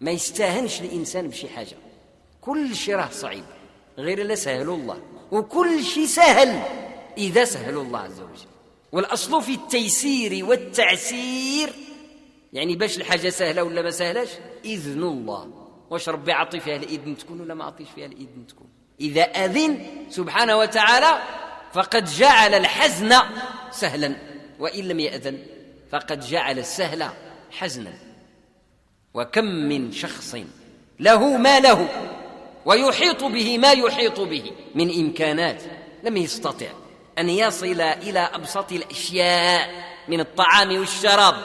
ما يستاهنش الإنسان بشي حاجة، كل شيء راه صعيب غير لا سهل الله، وكل شيء سهل إذا سهل الله عز وجل. والأصل في التيسير والتعسير، يعني باش الحاجة سهلة ولا ما سهلش إذن الله. واش ربي عطي فيها الإذن تكون ولا ما عطيش فيها الإذن تكون؟ إذا أذن سبحانه وتعالى فقد جعل الحزن سهلا، وإن لم يأذن فقد جعل السهل حزنا. وكم من شخص له ما له ويحيط به ما يحيط به من إمكانات لم يستطع أن يصل إلى أبسط الأشياء من الطعام والشراب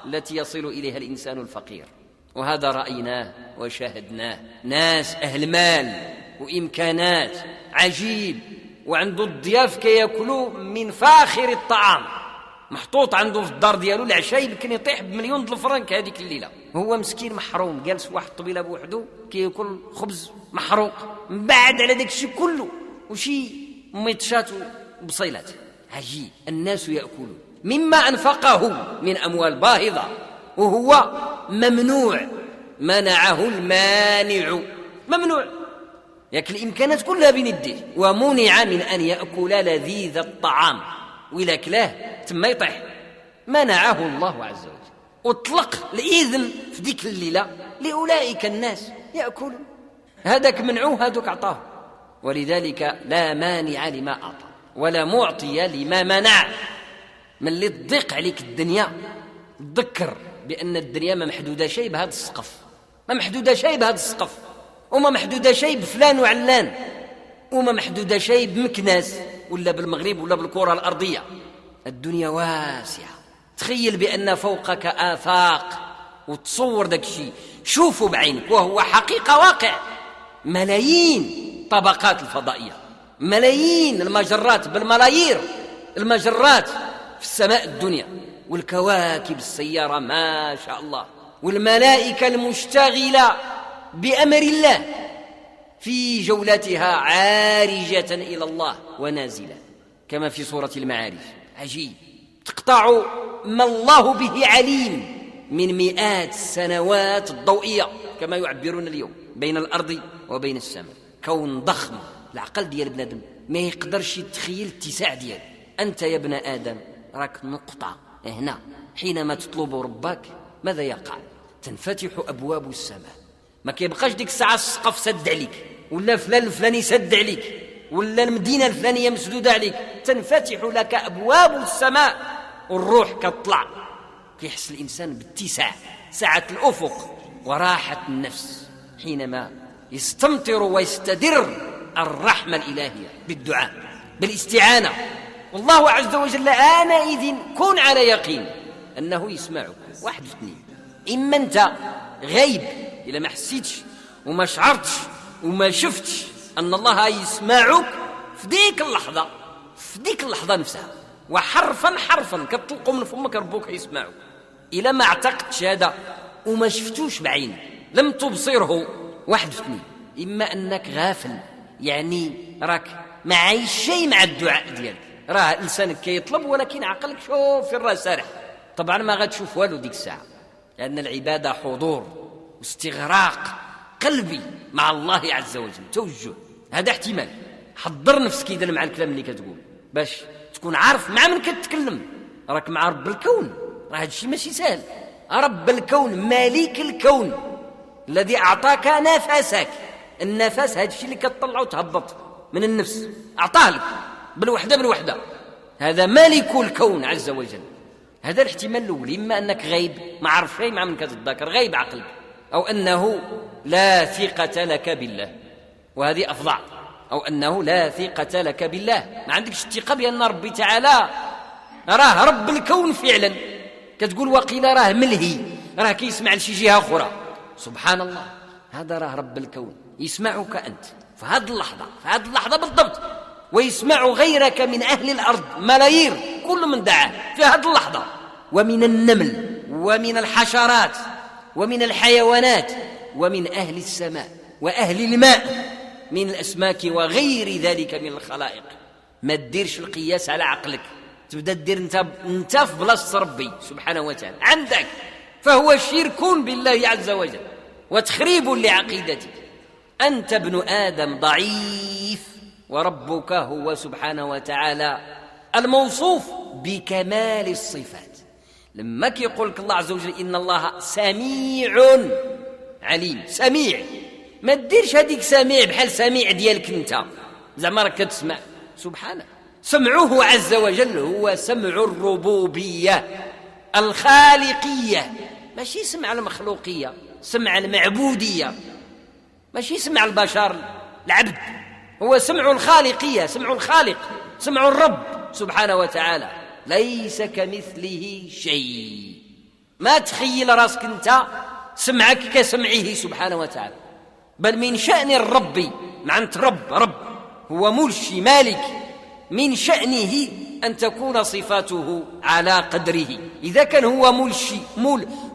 التي يصل إليها الإنسان الفقير. وهذا رأيناه وشاهدناه، ناس أهل مال وإمكانات عجيب، وعنده الضياف كيأكلوا من فاخر الطعام، محطوط عنده في الدار ديالو العشاء يمكن يطيح بمليون الفرنك هذيك الليلة، هو مسكين محروم جالس واحد الطبيلة بوحده كيأكل خبز محروق من بعد على داك الشيء كله وشي ميطشات وبصيلات. عجيب، الناس يأكلون مما أنفقه من أموال باهظة وهو ممنوع، منعه المانع، ممنوع ياكل الإمكانات كلها بين يديه، ومنع من أن يأكل لذيذ الطعام، وإلا كلاه تما يطيح، منعه الله عز وجل. اطلق الإذن في ديك الليلة لأولئك الناس يأكلون، هذاك منعوه هذاك أعطاه. ولذلك لا مانع لما أعطى ولا معطي لما منع. من اللي تضيق عليك الدنيا تذكر بأن الدنيا ما محدودة شيء بهذا السقف، ما محدودة شيء بهذا السقف، وما محدودة شيء بفلان وعلان، وما محدودة شيء بمكناس ولا بالمغرب ولا بالكرة الأرضية. الدنيا واسعة، تخيل بأن فوقك آفاق وتصور داك الشيء، شوفوا بعينك وهو حقيقة واقع. ملايين طبقات الفضائية، ملايين المجرات بالملايير المجرات في السماء الدنيا، والكواكب السيارة ما شاء الله، والملائكة المشتغلة بأمر الله في جولتها عارجة إلى الله ونازلة كما في سورة المعارج. عجيب، تقطع ما الله به عليم من مئات السنوات الضوئية كما يعبرون اليوم بين الأرض وبين السماء. كون ضخم العقل ديال بنادم ما يقدرش يتخيل الاتساع ديال. أنت يا ابن آدم راك نقطة هنا، حينما تطلب ربك ماذا يقع؟ تنفتح أبواب السماء، ما كيبقاش ديك الساعة السقف سد عليك، ولا فلان الفلاني سد عليك، ولا المدينة الفلانية مسدودة عليك، تنفتح لك أبواب السماء والروح كتطلع. كيحس الإنسان باتساع، سعة الأفق وراحة النفس حينما يستمطر ويستدر الرحمة الإلهية بالدعاء بالاستعانة. والله عز وجل آنئذ كن على يقين أنه يسمعك. واحد في اثنين، إما أنت غيب إلا ما حسيتش وما شعرتش وما شفتش أن الله يسمعك في ديك اللحظة، في ديك اللحظة نفسها، وحرفا حرفا كتطلقوا من فمك ربك يسمعك. إلا ما اعتقدتش هذا وما شفتوش بعين لم تبصره، واحد في اثنين، إما أنك غافل، يعني راك ما عايش شيء مع الدعاء ديالك، راه لسانك كيطلب ولكن عقلك شوف في الراس سارح، طبعا ما غتشوف والو ديك الساعة، لأن العبادة حضور واستغراق قلبي مع الله عز وجل، توجه. هذا احتمال. حضر نفسك إذا مع الكلام اللي كتقول باش تكون عارف مع من كتكلم، راك مع رب الكون، راه هذا الشيء ماشي سهل. رب الكون مالك الكون الذي أعطاك نفسك، النفس هذا الشيء اللي كتطلع وتهبط من النفس أعطاه لك بالوحدة، هذا مالك الكون عز وجل. هذا الاحتمال الأول، إما أنك غيب ما عرف شيء مع من كتتذكر، غيب عقلك، أو أنه لا ثقة لك بالله، وهذه أفظع، أو أنه لا ثقة لك بالله، ما عندكش الثقة بأن ربي تعالى راه رب الكون فعلا، كتقول وقيل راه ملهي، راه كيسمع لشي جهة أخرى. سبحان الله، هذا راه رب الكون يسمعك أنت في هذه اللحظة، في هذه اللحظة بالضبط، ويسمع غيرك من أهل الأرض ملايير كل من دعاه في هذه اللحظة، ومن النمل ومن الحشرات ومن الحيوانات ومن أهل السماء وأهل الماء من الأسماك وغير ذلك من الخلائق. ما تديرش القياس على عقلك، تبدأ تدير انت في بلاصة ربي سبحانه وتعالى عندك، فهو شرك بالله عز وجل. وتخريب لعقيدتك. أنت ابن آدم ضعيف، وربك هو سبحانه وتعالى الموصوف بكمال الصفات. لما كيقول لك الله عز وجل إن الله سميع عليم، سميع، ما تديرش هذيك سميع بحال سميع ديالك انت، زعما راك كتسمع. سبحانه، سمعه عز وجل هو سمع الربوبية الخالقية، ماشي سمع المخلوقية، سمع المعبودية، ماشي سمع البشر العبد، هو سمع الخالقية، سمع الخالق، سمع الرب سبحانه وتعالى. ليس كمثله شيء. ما تخيل راسك انت سمعك كسمعه سبحانه وتعالى، بل من شأن الرب، معنى رب هو ملشي مالك، من شأنه أن تكون صفاته على قدره. إذا كان هو ملشي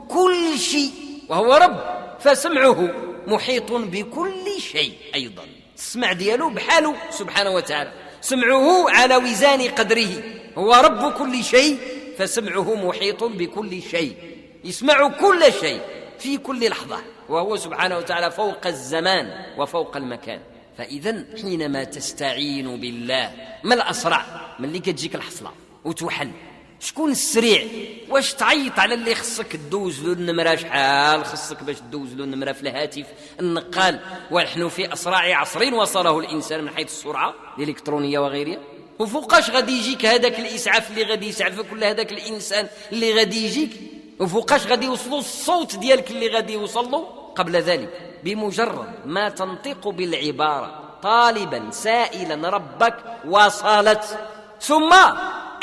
كل شيء وهو رب، فسمعه محيط بكل شيء أيضا، السمع دياله بحاله سبحانه وتعالى، سمعه على وزان قدره، هو رب كل شيء، فسمعه محيط بكل شيء، يسمع كل شيء في كل لحظة، وهو سبحانه وتعالى فوق الزمان وفوق المكان. فإذا حينما تستعين بالله، ما الأسرع من اللي كتجيك الحصلة وتوحل؟ شكون السريع؟ واش تعيط على اللي خصك تدوز له النمرة، شحال خصك باش تدوز له النمرة في الهاتف النقال؟ ونحن في أسرع عصر وصله الإنسان من حيث السرعة الإلكترونية وغيرها. وفوقاش غادي يجيك هذاك الإسعاف اللي غادي يسعفك، ولا هذاك الإنسان اللي غادي يجيك؟ وفوقاش غادي يوصلوا الصوت ديالك اللي غادي يوصله؟ قبل ذلك بمجرد ما تنطق بالعبارة طالبا سائلا ربك وصلت، ثم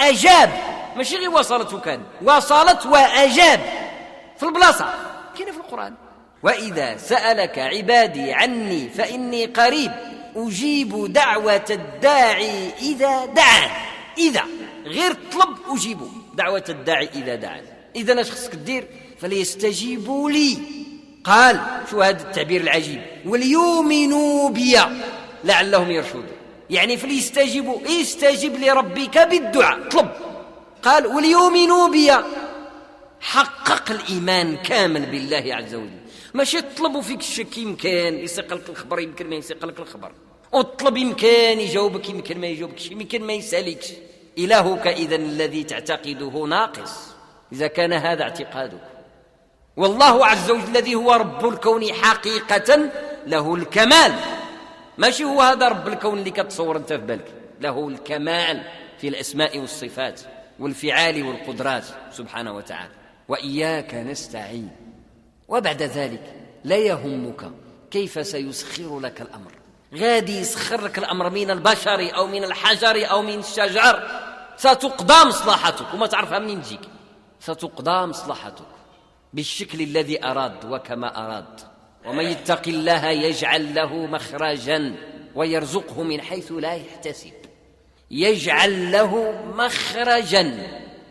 أجاب، ماشي غير وصلت وكان، وصلت وأجاب في البلاصة، كاين في القرآن. وإذا سألك عبادي عني فإني قريب أجيب دعوة الداعي إذا دعان. إذا غير طلب أجيب دعوة الداعي إذا دعان. إذا اش خصك دير؟ فليستجيبوا لي، قال شو هذا التعبير العجيب، وليؤمنوا بي لعلهم يرشدون. يعني فليستجيبوا، استجب لربك بالدعاء، طلب. قال وليؤمنوا بي، حقق الإيمان كامل بالله عز وجل. ماشي تطلبوا فيك الشك، يمكن يسيق لك الخبر، يمكن ما يسيق لك الخبر، وتطلب يمكن يجاوبك، يمكن ما يجاوبكش، يمكن ما يسالكش. إلهك إذن الذي تعتقده ناقص إذا كان هذا اعتقادك. والله عز وجل الذي هو رب الكون حقيقة له الكمال، ماشي هو هذا رب الكون اللي كتصور انت في بالك، له الكمال في الأسماء والصفات والفعال والقدرات سبحانه وتعالى. وإياك نستعين. وبعد ذلك لا يهمك كيف سيسخر لك الأمر، غادي يسخر لك الأمر من البشر أو من الحجر أو من الشجر، ستقضى مصلحتك، وما تعرفها منين تجيك، ستقضى مصلحتك بالشكل الذي أراد وكما أراد. ومن يتق الله يجعل له مخرجا ويرزقه من حيث لا يحتسب. يجعل له مخرجا،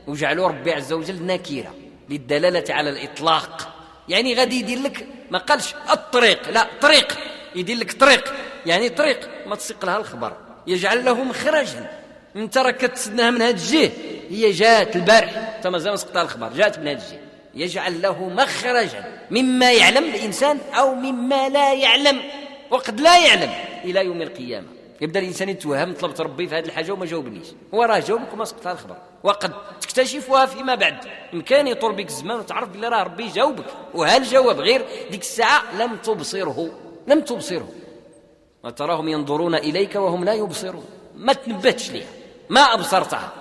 وجعله ربي عز وجل نكيرة للدلالة على الإطلاق، يعني غادي يدير لك، ما قالش الطريق، لا طريق، يدير لك طريق، يعني طريق ما تسيق لها الخبر. يجعل له مخرجا، انت راك كتسناها من هذا الجهه، هي جات البارح انت مازال ما سقطها الخبر، جات من هذا الجهه. يجعل له مخرجا مما يعلم الإنسان أو مما لا يعلم، وقد لا يعلم إلى يوم القيامة. يبدأ الإنسان يتوهم، طلبت ربي في هذه الحاجة وما جاوبنيش، هو راه جاوبك وما سقطها الخبر، وقد تكتشفها فيما بعد. إمكان يطول بك الزمان وتعرف بلي راه ربي جاوبك، وهل جاوب غير ديك الساعة لم تبصره. وتراهم ينظرون إليك وهم لا يبصرون، ما تنبهتش ليها، ما أبصرتها،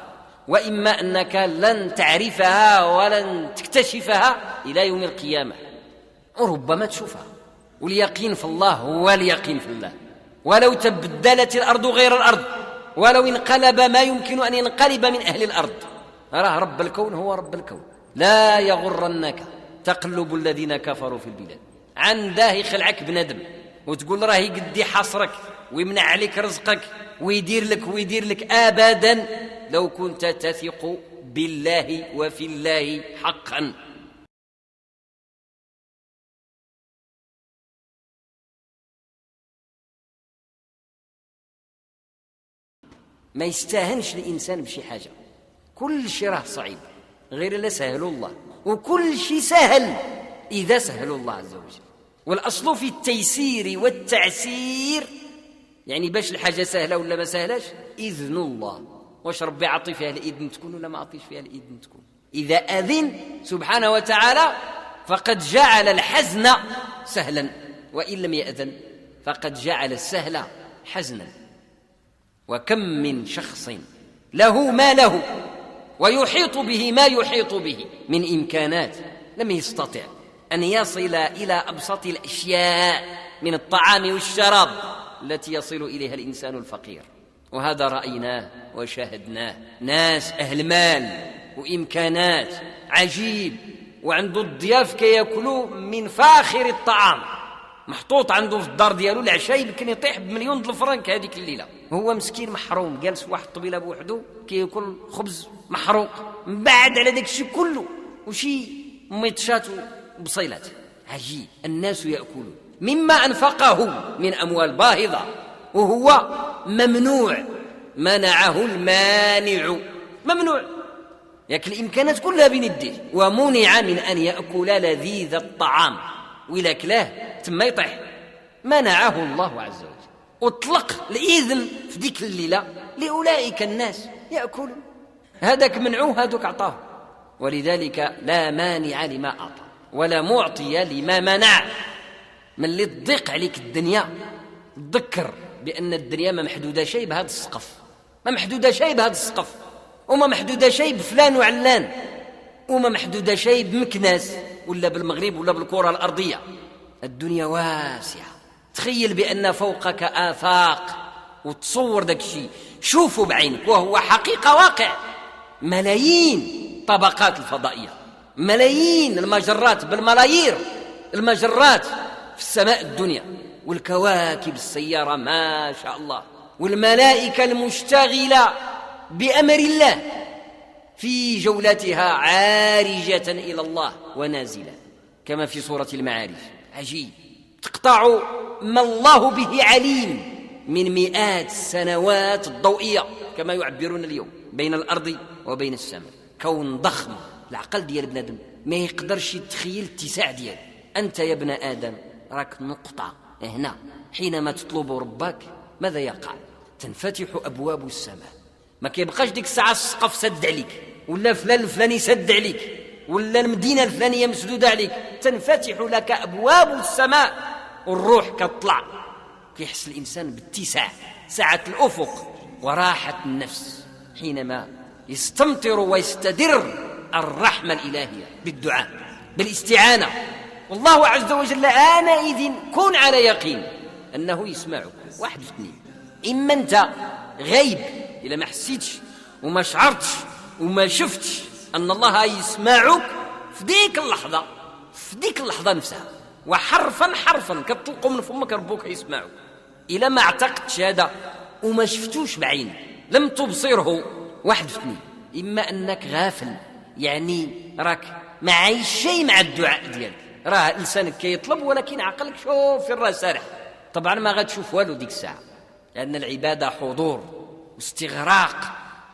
وإما أنك لن تعرفها ولن تكتشفها إلى يوم القيامة، وربما تشوفها. واليقين في الله هو اليقين في الله. ولو تبدلت الأرض غير الأرض، ولو انقلب ما يمكن أن ينقلب من أهل الأرض، راه رب الكون هو رب الكون. لا يغرنك تقلب الذين كفروا في البلاد. عنده يخلعك بندم وتقول راه يقدي حصرك ويمنع عليك رزقك ويدير لك أبدا، لو كنت تثق بالله وفي الله حقا. ما يستاهنش الإنسان بشي حاجة، كل شيء راه صعيب غير لا سهل الله، وكل شيء سهل إذا سهل الله عز وجل. والأصل في التيسير والتعسير، يعني باش الحاجة سهلة ولا ما سهلة إذن الله. واش ربي عطي فيها الإذن تكون ولا ما عطيش فيها الإذن تكون؟ إذا أذن سبحانه وتعالى فقد جعل الحزن سهلا، وإن لم يأذن فقد جعل السهل حزنا. وكم من شخص له ما له ويحيط به ما يحيط به من إمكانات لم يستطع أن يصل إلى أبسط الأشياء من الطعام والشراب التي يصل إليها الإنسان الفقير. وهذا رأيناه وشاهدناه، ناس أهل مال وإمكانات عجيب، وعنده الضياف كيأكلوا من فاخر الطعام، محطوط عنده في الدار ديالو العشاء يمكن يطيح بمليون الفرنك هذيك الليلة، هو مسكين محروم جالس واحد الطبيلة بوحده كيأكل خبز محروق من بعد على داك الشيء كله وشي ميطشات وبصيلات. عجيب، الناس يأكلون مما أنفقه من أموال باهظة وهو ممنوع، منعه المانع، ممنوع ياكل الإمكانات كلها بين يديه، ومنع من أن يأكل لذيذ الطعام، وإلا كلاه ثم يطيح، منعه الله عز وجل. أطلق الإذن في ديك الليلة لأولئك الناس يأكلون، هذاك منعوه هذاك أعطاه. ولذلك لا مانع لما أعطى ولا معطي لما منع. من اللي تضيق عليك الدنيا تذكر بأن الدنيا ما محدودة شيء بهذا السقف، ما محدودة شيء بهذا السقف، وما محدودة شيء بفلان وعلان، وما محدودة شيء بمكناس ولا بالمغرب ولا بالكرة الأرضية. الدنيا واسعة، تخيل بأن فوقك آفاق وتصور داك الشيء، شوفوا بعينك وهو حقيقة واقع. ملايين طبقات الفضائية، ملايين المجرات بالملايير المجرات في السماء الدنيا، والكواكب السيارة ما شاء الله، والملائكة المشتغلة بأمر الله في جولتها عارجة إلى الله ونازلة كما في سورة المعارج. عجيب، تقطع ما الله به عليم من مئات السنوات الضوئية كما يعبرون اليوم بين الأرض وبين السماء. كون ضخم، العقل ديال بنادم ما يقدرش يتخيل اتساع ديالو. أنت يا ابن آدم راك نقطة هنا، حينما تطلب ربك ماذا يقع؟ تنفتح أبواب السماء، ما كيبقاش ديك الساعة السقف سد عليك، ولا فلان الفلاني سد عليك، ولا المدينة الفلانية مسدودة عليك، تنفتح لك أبواب السماء والروح كتطلع. كيحس الإنسان باتساع، سعة الأفق وراحة النفس حينما يستمطر ويستدر الرحمة الإلهية بالدعاء بالاستعانة. والله عز وجل آنئذ كن على يقين أنه يسمعك. واحد في اثنين، إما أنت غيب إلا ما حسيتش وما شعرتش وما شفتش أن الله يسمعك في ديك اللحظة، في ديك اللحظة نفسها، وحرفا حرفا كتطلقوا من فمك ربك يسمعك. إلا ما اعتقدتش هذا وما شفتوش بعين لم تبصره، واحد في اثنين، إما أنك غافل، يعني راك ما عايش شيء مع الدعاء ديالك، راه لسانك كيطلب ولكن عقلك شوف في الراس سارح. طبعا ما غتشوف والو ديك الساعة، لأن العبادة حضور واستغراق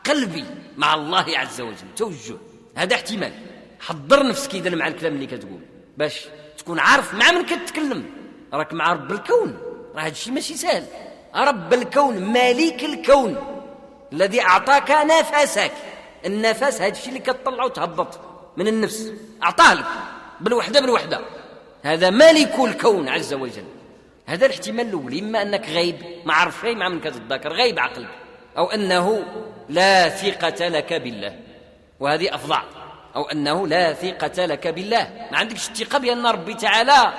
قلبي مع الله عز وجل، توجه. هذا احتمال. حضر نفسك إذا مع الكلام اللي كتقول باش تكون عارف مع من كتكلم، راك مع رب الكون، راه هذا الشيء ماشي سهل. رب الكون مالك الكون الذي أعطاك نفسك، النفس هذا الشيء اللي كتطلع وتهبط من النفس أعطاه لك بالوحدة بالوحدة، هذا مالك الكون عز وجل. هذا الاحتمال الأول، إما أنك غيب ما عرف شيء مع من كتتذكر، غيب عقلك، أو أنه لا ثقة لك بالله، وهذه أفظع، أو أنه لا ثقة لك بالله، ما عندكش الثقة بأن ربي تعالى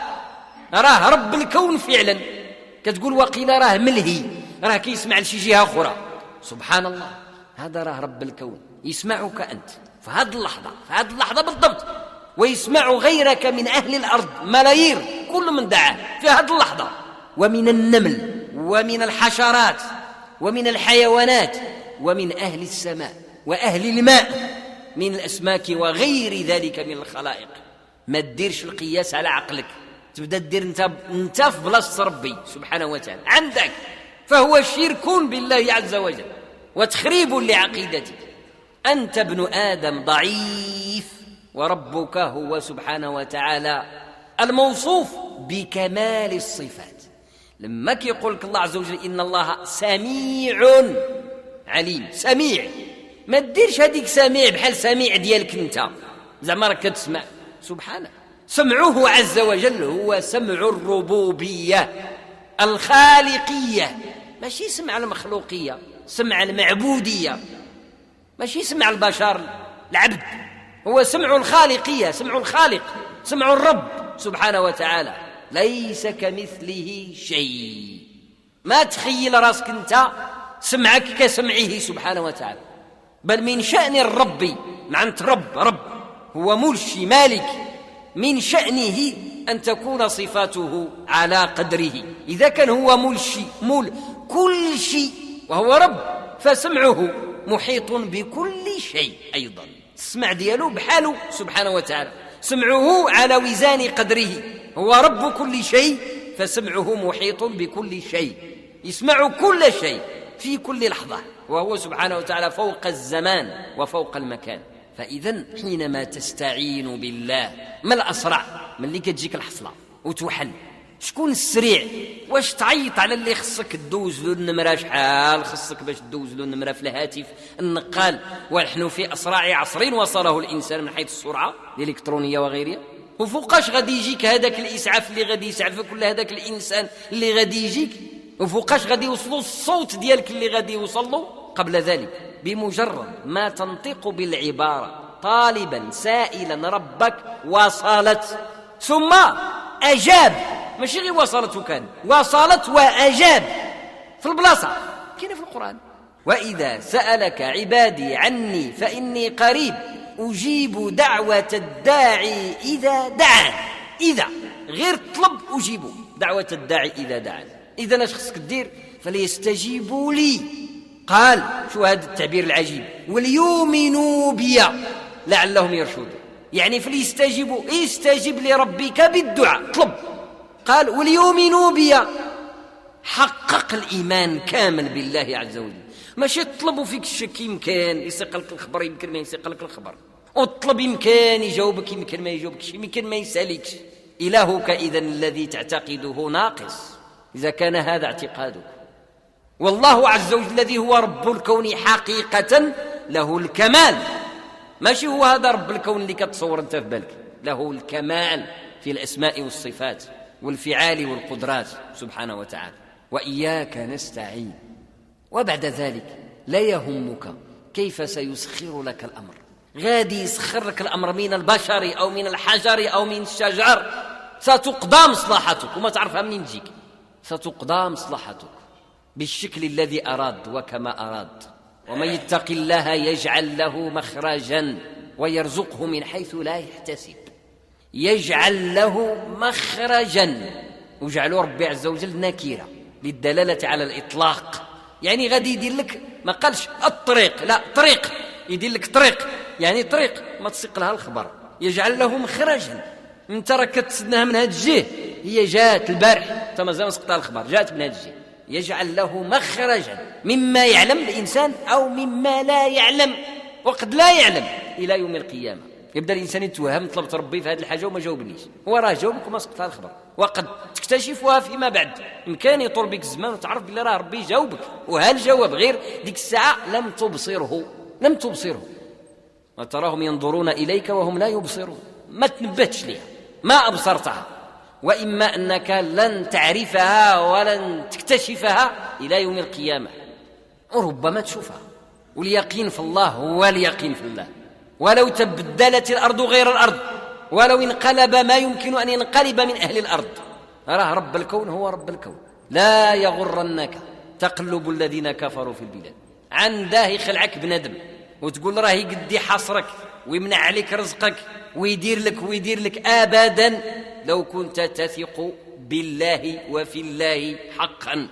راه رب الكون فعلا. كتقول وقيل راه ملهي، راه كيسمع لشي جهة أخرى. سبحان الله، هذا راه رب الكون يسمعك أنت في هذه اللحظة، في هذه اللحظة بالضبط، ويسمع غيرك من أهل الأرض ملايير كل من دعاه في هذه اللحظة، ومن النمل ومن الحشرات ومن الحيوانات ومن أهل السماء وأهل الماء من الأسماك وغير ذلك من الخلائق. ما تديرش القياس على عقلك، تبدأ تدير انت في بلاصة ربي سبحانه وتعالى عندك، فهو شرك بالله عز وجل وتخريب لعقيدتك. أنت ابن آدم ضعيف، وربك هو سبحانه وتعالى الموصوف بكمال الصفات. لما كيقول لك الله عز وجل إن الله سميع عليم، سميع، ما ديرش هذيك سميع بحال سميع ديالك انت زعما راك كتسمع، سبحانه. سمعه عز وجل هو سمع الربوبية الخالقية، ماشي سمع المخلوقية، سمع المعبودية، ماشي سمع البشر العبد، هو سمع الخالقية، سمع الخالق، سمع الرب سبحانه وتعالى. ليس كمثله شيء. ما تخيل راسك انت سمعك كسمعه سبحانه وتعالى، بل من شأن الرب، معنى رب هو ملشي مالك، من شأنه أن تكون صفاته على قدره. إذا كان هو ملشي كل شيء وهو رب، فسمعه محيط بكل شيء أيضا، السمع دياله بحاله سبحانه وتعالى، سمعه على وزان قدره، هو رب كل شيء فسمعه محيط بكل شيء، يسمع كل شيء في كل لحظة، وهو سبحانه وتعالى فوق الزمان وفوق المكان. فإذا حينما تستعين بالله، ما الأسرع من اللي كتجيك الحصلة وتوحل؟ شكون السريع؟ واش تعيط على اللي خصك تدوز له النمرة شحال خصك باش تدوز له النمرة في الهاتف النقال؟ ونحن في أسرع عصر وصله الإنسان من حيث السرعة الإلكترونية وغيرها. وفوقاش غادي يجيك هذاك الإسعاف اللي غادي يسعفك، ولا هذاك الإنسان اللي غادي يجيك؟ وفوقاش غادي يوصلوا الصوت ديالك اللي غادي يوصل له؟ قبل ذلك بمجرد ما تنطق بالعبارة طالبا سائلا ربك وصلت، ثم أجاب، ماشي غير وصلت وكان، وصلت وأجاب في البلاصة، كاين في القرآن. وإذا سألك عبادي عني فإني قريب أجيب دعوة الداعي إذا دعان. إذا غير طلب أجيب دعوة الداعي إذا دعان. إذا اش خصك دير؟ فليستجيبوا لي، قال شو هذا التعبير العجيب، وليؤمنوا بي لعلهم يرشدون. يعني فليستجيبوا، استجب لربك بالدعاء، طلب، قال وليؤمنوا بي، حقق الإيمان كامل بالله عز وجل. ماشي تطلبوا فيك الشك، يمكن يسيق لك الخبر يمكن ما يسيق لك الخبر، وتطلب يمكن يجاوبك يمكن ما يجاوبكش، يمكن ما يسالكش. إلهك إذن الذي تعتقده ناقص إذا كان هذا اعتقادك. والله عز وجل الذي هو رب الكون حقيقة له الكمال، ماشي هو هذا رب الكون اللي كتصور انت في بالك، له الكمال في الأسماء والصفات والفعال والقدرات سبحانه وتعالى. وإياك نستعين. وبعد ذلك لا يهمك كيف سيسخر لك الأمر، غادي يسخر لك الأمر من البشر أو من الحجر أو من الشجر، ستقضى مصلحتك وما تعرفها منين تجيك، ستقضى مصلحتك بالشكل الذي أراد وكما أراد. ومن يتق الله يجعل له مخرجا ويرزقه من حيث لا يحتسب، يجعل له مخرجا، وجعله ربي عز وجل نكيرة للدلالة على الإطلاق، يعني غادي يدير لك، ما قالش الطريق، لا طريق، يدير لك طريق، يعني طريق ما تسيق لها الخبر. يجعل له مخرجا، انت راك كتسناها من هذا الجهه، هي جات البارح انت مازال ما سقطها الخبر، جات من هذا الجهه. يجعل له مخرجا مما يعلم الإنسان أو مما لا يعلم، وقد لا يعلم إلى يوم القيامة. يبدأ الإنسان يتوهم، طلبت ربي في هذه الحاجة وما جاوبنيش، هو راه جاوبك وما سقطها الخبر، وقد تكتشفها فيما بعد. إمكان يطول بك الزمان وتعرف بلي راه ربي جاوبك، وهل جاوب غير ديك الساعة لم تبصره. وتراهم ينظرون إليك وهم لا يبصرون، ما تنبهتش ليها، ما أبصرتها، وإما أنك لن تعرفها ولن تكتشفها إلى يوم القيامة، وربما تشوفها. واليقين في الله هو اليقين في الله، ولو تبدلت الأرض غير الأرض، ولو انقلب ما يمكن أن ينقلب من أهل الأرض، راه رب الكون هو رب الكون. لا يغرنك تقلب الذين كفروا في البلاد، عنده يخلعك بندم وتقول راه يقدي حصرك ويمنع عليك رزقك ويدير لك أبدا، لو كنت تثق بالله وفي الله حقا.